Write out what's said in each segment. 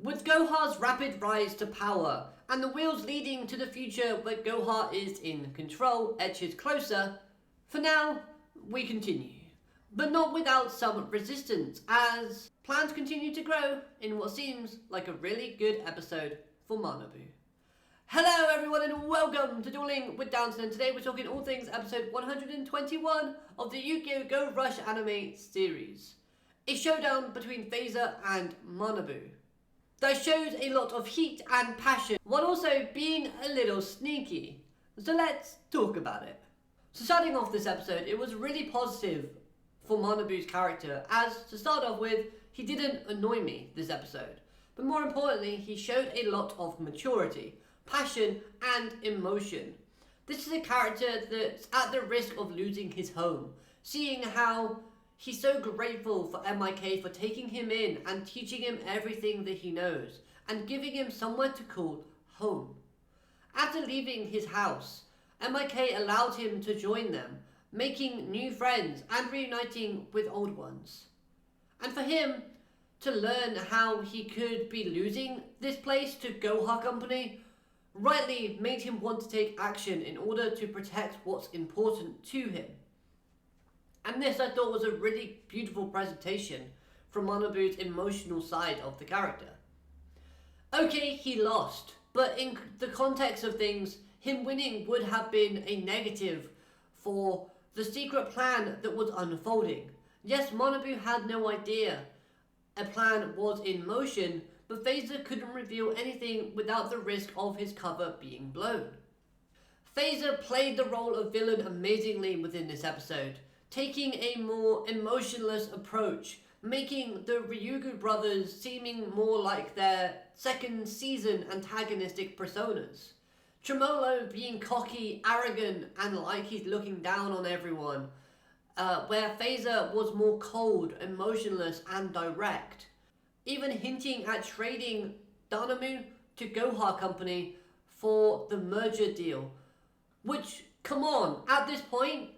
With Gohar's rapid rise to power, and the wheels leading to the future where Gohar is in control edges closer, for now, we continue. But not without some resistance, as plans continue to grow in what seems like a really good episode for Manabu. Hello everyone and welcome to Dueling with Downton, and today we're talking all things episode 121 of the Yugioh Go Rush anime series. A showdown between Phaser and Manabu that shows a lot of heat and passion, while also being a little sneaky. So let's talk about it. So starting off this episode, it was really positive for Manabu's character, as to start off with, he didn't annoy me this episode. But more importantly, he showed a lot of maturity, passion and emotion. This is a character that's at the risk of losing his home, seeing how he's so grateful for MIK for taking him in and teaching him everything that he knows and giving him somewhere to call home. After leaving his house, MIK allowed him to join them, making new friends and reuniting with old ones. And for him to learn how he could be losing this place to Gohar Company rightly made him want to take action in order to protect what's important to him. And this I thought was a really beautiful presentation from Manabu's emotional side of the character. Okay, he lost, but in the context of things, him winning would have been a negative for the secret plan that was unfolding. Yes, Manabu had no idea a plan was in motion, but Phaser couldn't reveal anything without the risk of his cover being blown. Phaser played the role of villain amazingly within this episode, taking a more emotionless approach, making the Ryugu brothers seeming more like their second season antagonistic personas. Tremolo being cocky, arrogant, and like he's looking down on everyone, where Phaser was more cold, emotionless, and direct. Even hinting at trading Danamu to Gohar Company for the merger deal. Which, come on, at this point,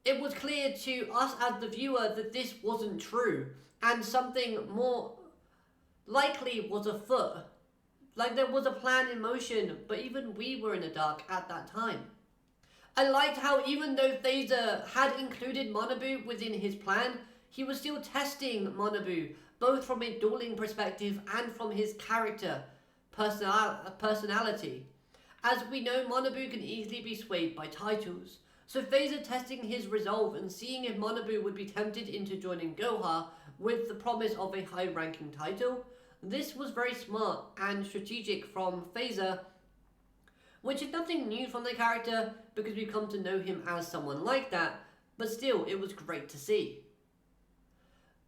it was clear to us as the viewer that this wasn't true, and something more likely was afoot. Like there was a plan in motion, but even we were in the dark at that time. I liked how even though Phaser had included Manabu within his plan, he was still testing Manabu, both from a dueling perspective and from his character personality. As we know, Manabu can easily be swayed by titles, so Phaser testing his resolve and seeing if Manabu would be tempted into joining Gohar with the promise of a high-ranking title. This was very smart and strategic from Phaser, which is nothing new from the character because we've come to know him as someone like that, but still, it was great to see.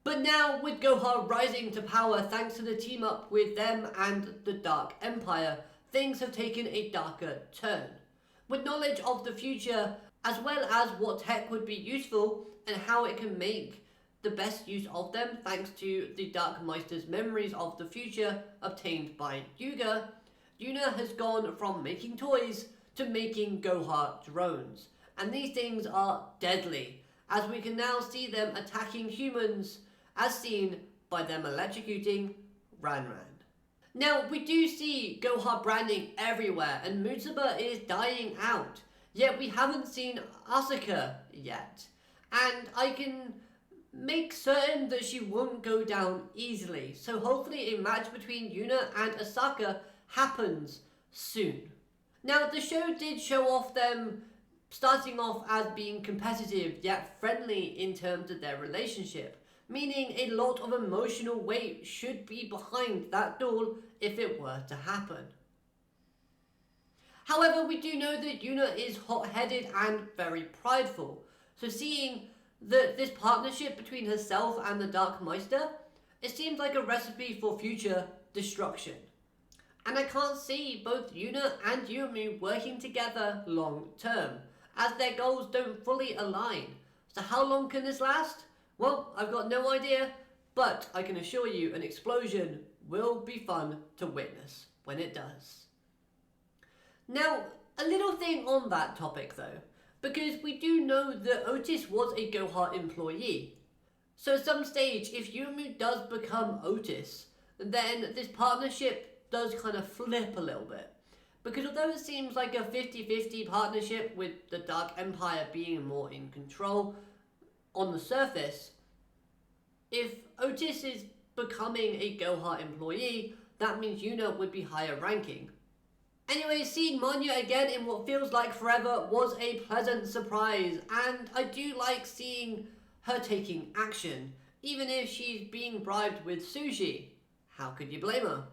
But now, with Gohar rising to power thanks to the team up with them and the Dark Empire, things have taken a darker turn. With knowledge of the future, as well as what tech would be useful and how it can make the best use of them thanks to the Dark Meister's memories of the future obtained by Yugioh, Yuna has gone from making toys to making Gohar drones. And these things are deadly, as we can now see them attacking humans, as seen by them electrocuting Ranran. Now, we do see Gohar branding everywhere, and Mutsaba is dying out, yet we haven't seen Asuka yet. And I can make certain that she won't go down easily, so hopefully a match between Yuna and Asaka happens soon. Now, the show did show off them starting off as being competitive yet friendly in terms of their relationship, meaning a lot of emotional weight should be behind that duel if it were to happen. However, we do know that Yuna is hot-headed and very prideful, so seeing that this partnership between herself and the Dark Meister, it seems like a recipe for future destruction. And I can't see both Yuna and Yumi working together long term, as their goals don't fully align. So how long can this last? Well, I've got no idea, but I can assure you an explosion will be fun to witness when it does. Now, a little thing on that topic though, because we do know that Otis was a Gohar employee. So at some stage, if Yumu does become Otis, then this partnership does kind of flip a little bit. Because although it seems like a 50-50 partnership with the Dark Empire being more in control on the surface, if Otis is becoming a Gohart employee, that means Yuna would be higher ranking. Anyway, seeing Manya again in what feels like forever was a pleasant surprise, and I do like seeing her taking action, even if she's being bribed with sushi. How could you blame her?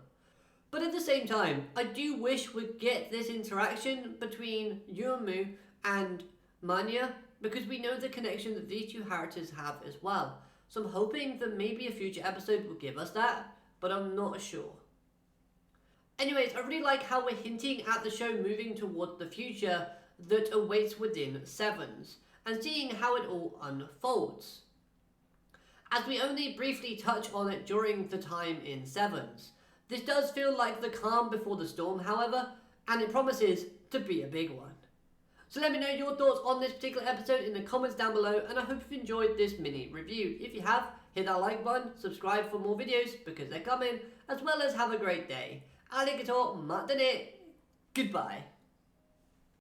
But at the same time, I do wish we'd get this interaction between Yuumu and Manya, because we know the connection that these two characters have as well. So I'm hoping that maybe a future episode will give us that, but I'm not sure. Anyways, I really like how we're hinting at the show moving towards the future that awaits within Sevens, and seeing how it all unfolds. As we only briefly touch on it during the time in Sevens, this does feel like the calm before the storm, however, and it promises to be a big one. So let me know your thoughts on this particular episode in the comments down below, and I hope you've enjoyed this mini review. If you have, hit that like button, subscribe for more videos because they're coming, as well as have a great day. Arigato, matane, goodbye.